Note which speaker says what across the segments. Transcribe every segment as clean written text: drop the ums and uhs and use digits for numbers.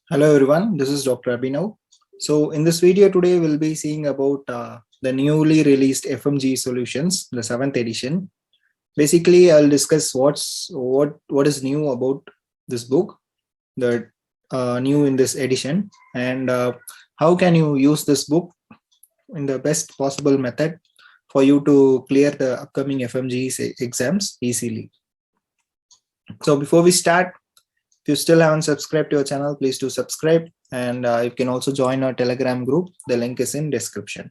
Speaker 1: Hello everyone, this is Dr. Abhinav. So in this video today, we'll be seeing about the newly released FMGE solutions, the 7th edition. Basically, I'll discuss what is new about this book, the new in this edition, and how can you use this book in the best possible method for you to clear the upcoming FMGE exams easily. So before we start, if you still haven't subscribed to our channel, please do subscribe, and you can also join our Telegram group. The link is in description.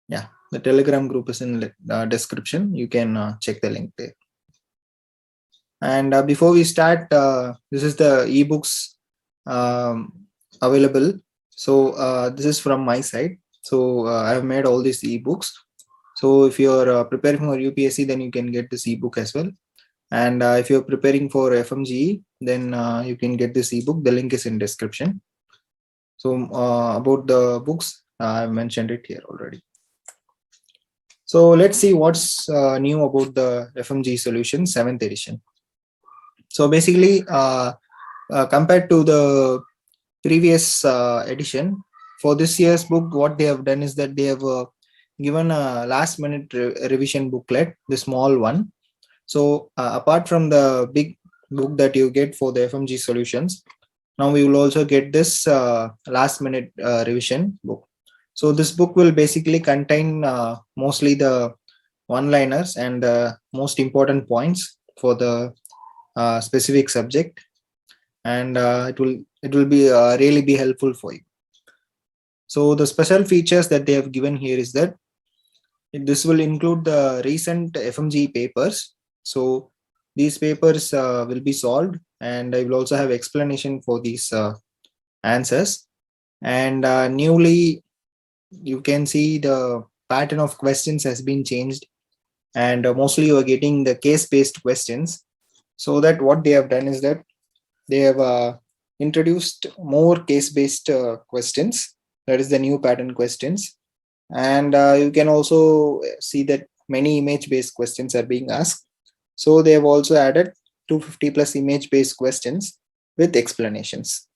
Speaker 1: Yeah, the Telegram group is in description. You can check the link there. And before we start, this is the ebooks available. So this is from my side. So I have made all these ebooks. So if you're preparing for UPSC, then you can get this ebook as well. And if you're preparing for FMGE, then you can get this ebook. The link is in description. So about the books, I've mentioned it here already. So let's see what's new about the FMGE solution 7th edition. So basically, compared to the previous edition, for this year's book, what they have done is that they have given a last-minute revision booklet, the small one. So apart from the big book that you get for the FMGE solutions, now we will also get this last-minute revision book. So this book will basically contain mostly the one-liners and the most important points for the specific subject, and it will be really be helpful for you. So the special features that they have given here is that this will include the recent FMGE papers. So these papers will be solved, and I will also have explanation for these answers. And newly, you can see the pattern of questions has been changed, and mostly you are getting the case-based questions. So that what they have done is that they have introduced more case-based questions. That is the new pattern questions. And you can also see that many image-based questions are being asked. So they have also added 250 plus image-based questions with explanations.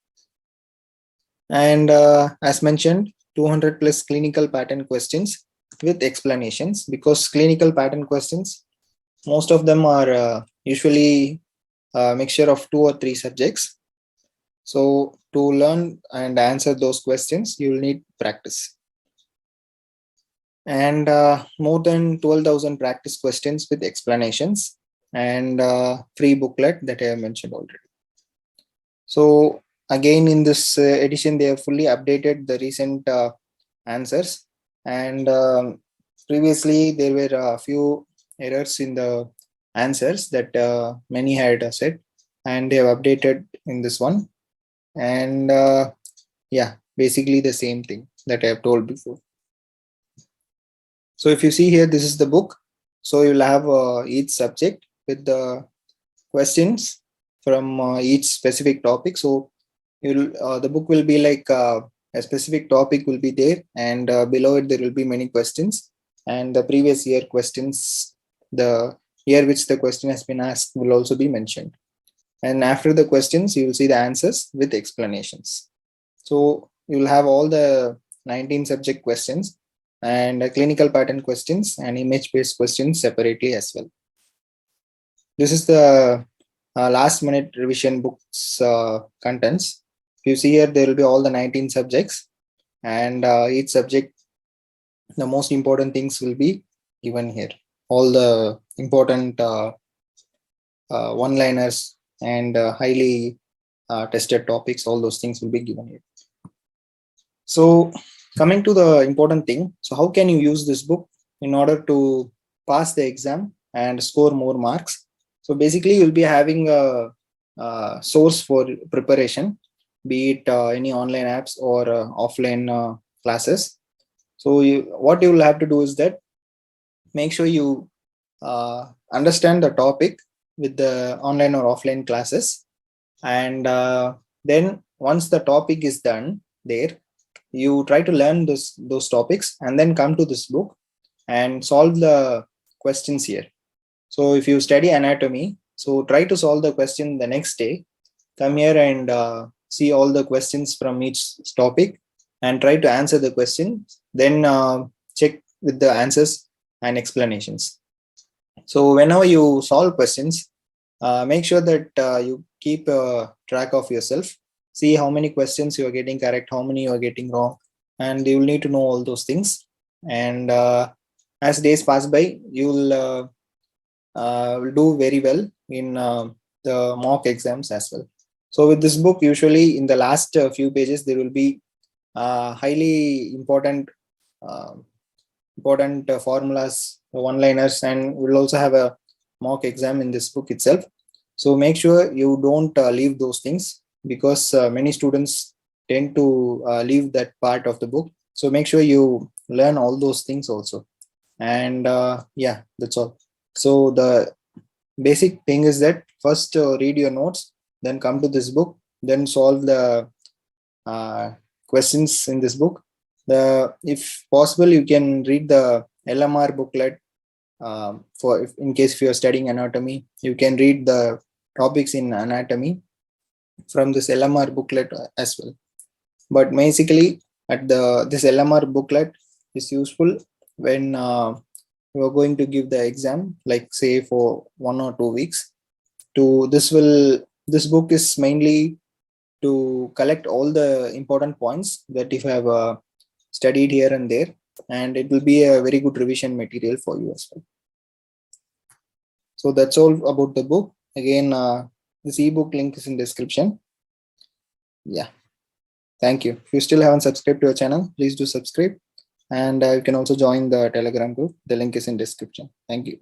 Speaker 1: And as mentioned, 200 plus clinical pattern questions with explanations, because clinical pattern questions, most of them are usually a mixture of 2 or 3 subjects. So to learn and answer those questions, you will need practice. And more than 12,000 practice questions with explanations, and free booklet that I have mentioned already. So again, in this edition, they have fully updated the recent answers. And previously, there were a few errors in the answers that many had said, and they have updated in this one. And yeah, basically the same thing that I have told before. So if you see here, this is the book. So you'll have each subject with the questions from each specific topic. So the book will be like a specific topic will be there, and below it there will be many questions, and the previous year questions, the year which the question has been asked, will also be mentioned. And after the questions, you will see the answers with explanations. So you will have all the 19 subject questions and clinical pattern questions and image-based questions separately as well. This is the last-minute revision book's contents. If you see here, there will be all the 19 subjects, and each subject, the most important things will be given here. All the important one-liners and highly tested topics, all those things will be given here. So coming to the important thing, so how can you use this book in order to pass the exam and score more marks? So basically, you'll be having a source for preparation, be it any online apps or offline classes. So what you will have to do is that make sure you understand the topic with the online or offline classes. And then once the topic is done there, you try to learn those topics and then come to this book and solve the questions here. So if you study anatomy, so try to solve the question the next day come here and see all the questions from each topic and try to answer the question. Then check with the answers and explanations. So whenever you solve questions, make sure that you keep track of yourself. See how many questions you are getting correct, how many you are getting wrong, and you will need to know all those things. And as days pass by, you will do very well in the mock exams as well. So with this book, usually in the last few pages, there will be highly important uh, formulas, one-liners, and we'll also have a mock exam in this book itself. So make sure you don't leave those things, because many students tend to leave that part of the book. So make sure you learn all those things also. And yeah, that's all. So the basic thing is that first read your notes, then come to this book, then solve the questions in this book. If possible, you can read the LMR booklet. In case if you are studying anatomy, you can read the topics in anatomy from this LMR booklet as well. But basically, this LMR booklet is useful when you are going to give the exam, like say for 1 or 2 weeks. This book is mainly to collect all the important points that if you have studied here and there, and it will be a very good revision material for you as well. So that's all about the book. Again, this ebook link is in description. Yeah, thank you. If you still haven't subscribed to our channel, please do subscribe, and you can also join the Telegram group. The link is in description. Thank you.